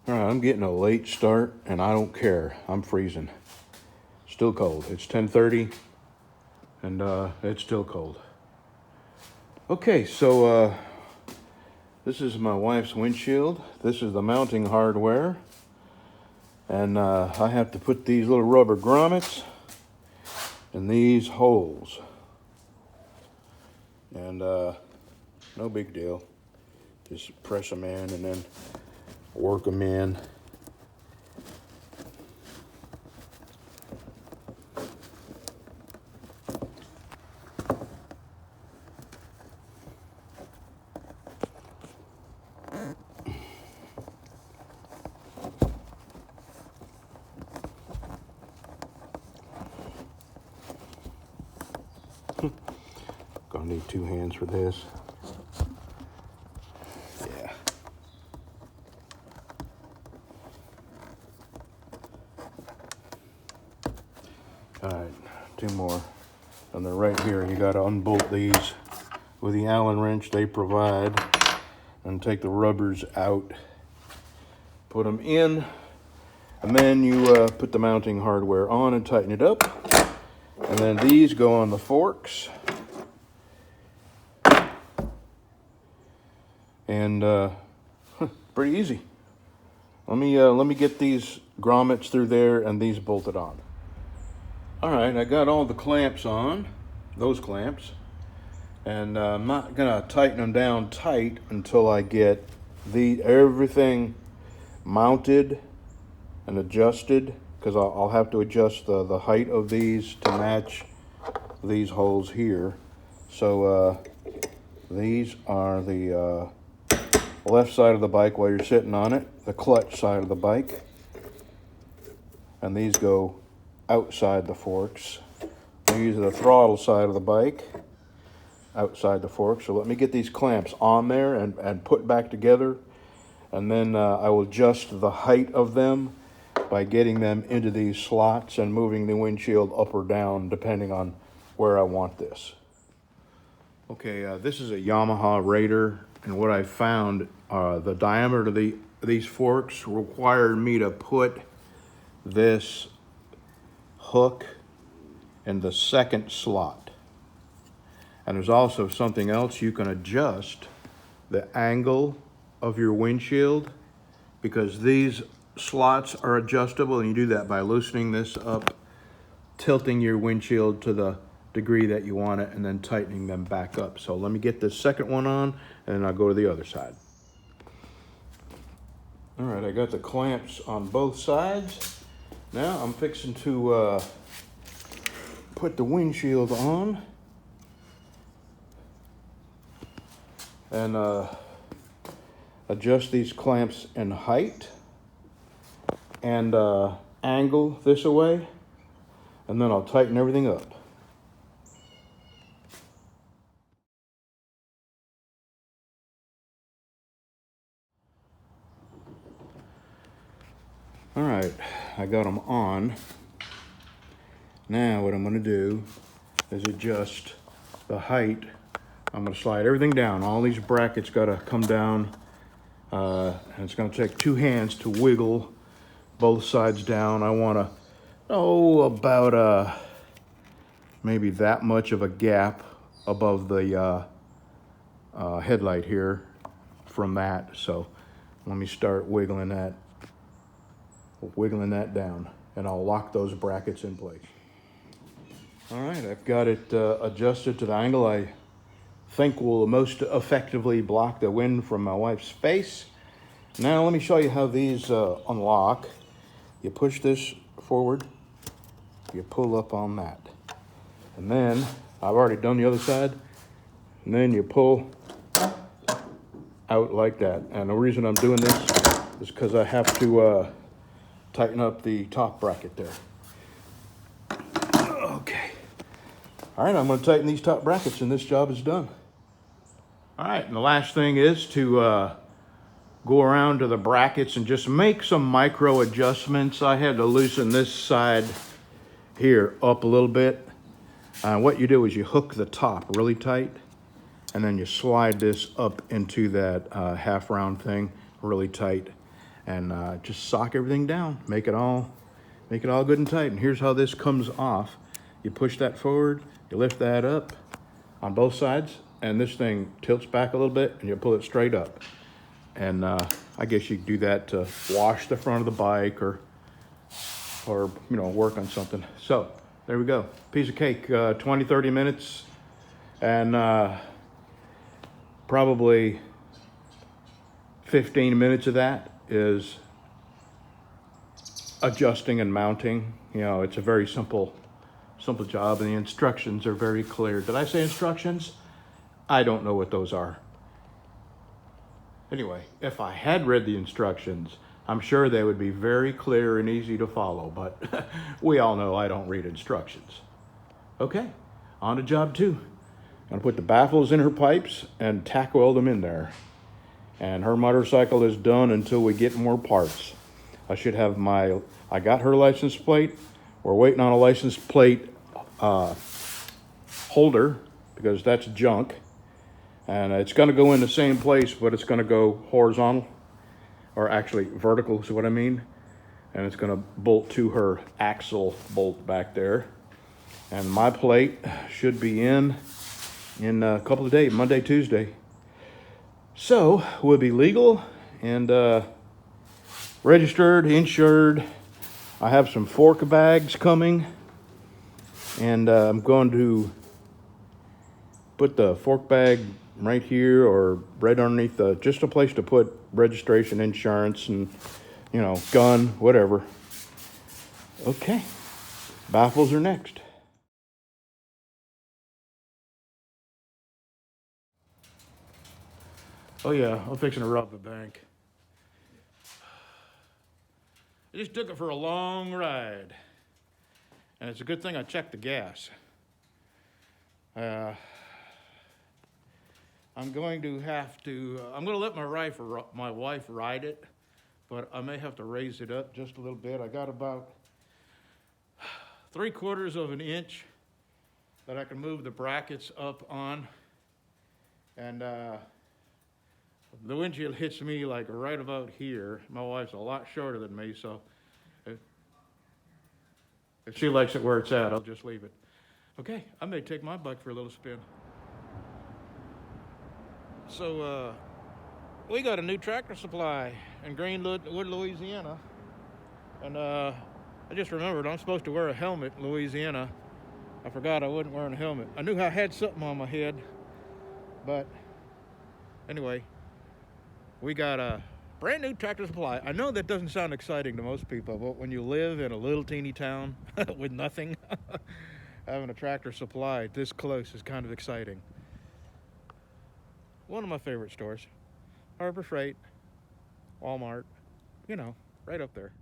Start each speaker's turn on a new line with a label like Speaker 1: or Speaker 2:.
Speaker 1: All right, I'm getting a late start and I don't care. I'm freezing. Still cold. It's 10:30 and it's still cold. Okay, so this is my wife's windshield. This is the mounting hardware. And I have to put these little rubber grommets in these holes. And no big deal. Just press them in and then work them in. Gonna need two hands for this. Yeah. All right, two more. And they're right here. You gotta unbolt these with the Allen wrench they provide and take the rubbers out. Put them in, and then you put the mounting hardware on and tighten it up. And then these go on the forks. And pretty easy. Let me get these grommets through there and these bolted on. All right, I got all the clamps on, those clamps, and I'm not gonna tighten them down tight until I get everything mounted and adjusted, because I'll have to adjust the height of these to match these holes here. So these are the left side of the bike while you're sitting on it, the clutch side of the bike, and these go outside the forks. These are the throttle side of the bike, outside the forks. So let me get these clamps on there and put back together, and then I will adjust the height of them by getting them into these slots and moving the windshield up or down depending on where I want this. Okay, this is a Yamaha Raider, and what I found, the diameter of these forks required me to put this hook in the second slot. And there's also something else. You can adjust the angle of your windshield, because these slots are adjustable, and you do that by loosening this up, tilting your windshield to the degree that you want it, and then tightening them back up. So let me get this second one on, and then I'll go to the other side. All right, I got the clamps on both sides. Now I'm fixing to put the windshield on and adjust these clamps in height and angle this away, and then I'll tighten everything up. All right, I got them on. Now what I'm gonna do is adjust the height. I'm gonna slide everything down. All these brackets gotta come down, and it's gonna take two hands to wiggle both sides down. I wanna, about maybe that much of a gap above the headlight here from that. So let me start wiggling that down, and I'll lock those brackets in place. All right, I've got it adjusted to the angle I think will most effectively block the wind from my wife's face. Now let me show you how these unlock. You push this forward, you pull up on that, and then I've already done the other side, and then you pull out like that. And the reason I'm doing this is because I have to tighten up the top bracket there. Okay. All right, I'm going to tighten these top brackets, and this job is done. All right, and the last thing is to go around to the brackets and just make some micro adjustments. I had to loosen this side here up a little bit. What you do is you hook the top really tight, and then you slide this up into that half round thing really tight. and just sock everything down, make it all good and tight. And here's how this comes off. You push that forward, you lift that up on both sides, and this thing tilts back a little bit, and you pull it straight up. And I guess you do that to wash the front of the bike or you know, work on something. So there we go, piece of cake. 20-30 minutes, and probably 15 minutes of that is adjusting and mounting. You know, it's a very simple job, and the instructions are very clear. Did I say instructions? I don't know what those are. Anyway, if I had read the instructions, I'm sure they would be very clear and easy to follow, but we all know I don't read instructions. Okay, on to job 2. I'm gonna put the baffles in her pipes and tack weld them in there. And her motorcycle is done until we get more parts. I should have I got her license plate. We're waiting on a license plate holder because that's junk. And it's gonna go in the same place, but it's gonna go horizontal, or actually vertical is what I mean. And it's gonna bolt to her axle bolt back there. And my plate should be in a couple of days, Monday, Tuesday. So we'll be legal and registered, insured. I have some fork bags coming, and I'm going to put the fork bag right here or right underneath just a place to put registration, insurance, and, you know, gun, whatever. Okay, baffles are next. Oh yeah, I'm fixing to rob the bank. I just took it for a long ride, and it's a good thing I checked the gas. I'm going to let my wife ride it, but I may have to raise it up just a little bit. I got about 3/4 of an inch that I can move the brackets up on, and the windshield hits me like right about here. My wife's a lot shorter than me, so if she likes it where it's at, I'll just leave it. Okay, I may take my bike for a little spin. So we got a new tractor supply in Greenwood, Louisiana, and I just remembered I'm supposed to wear a helmet in Louisiana. I forgot I wasn't wearing a helmet. I knew I had something on my head, but anyway, we got a brand new tractor supply. I know that doesn't sound exciting to most people, but when you live in a little teeny town with nothing, having a tractor supply this close is kind of exciting. One of my favorite stores, Harbor Freight, Walmart, you know, right up there.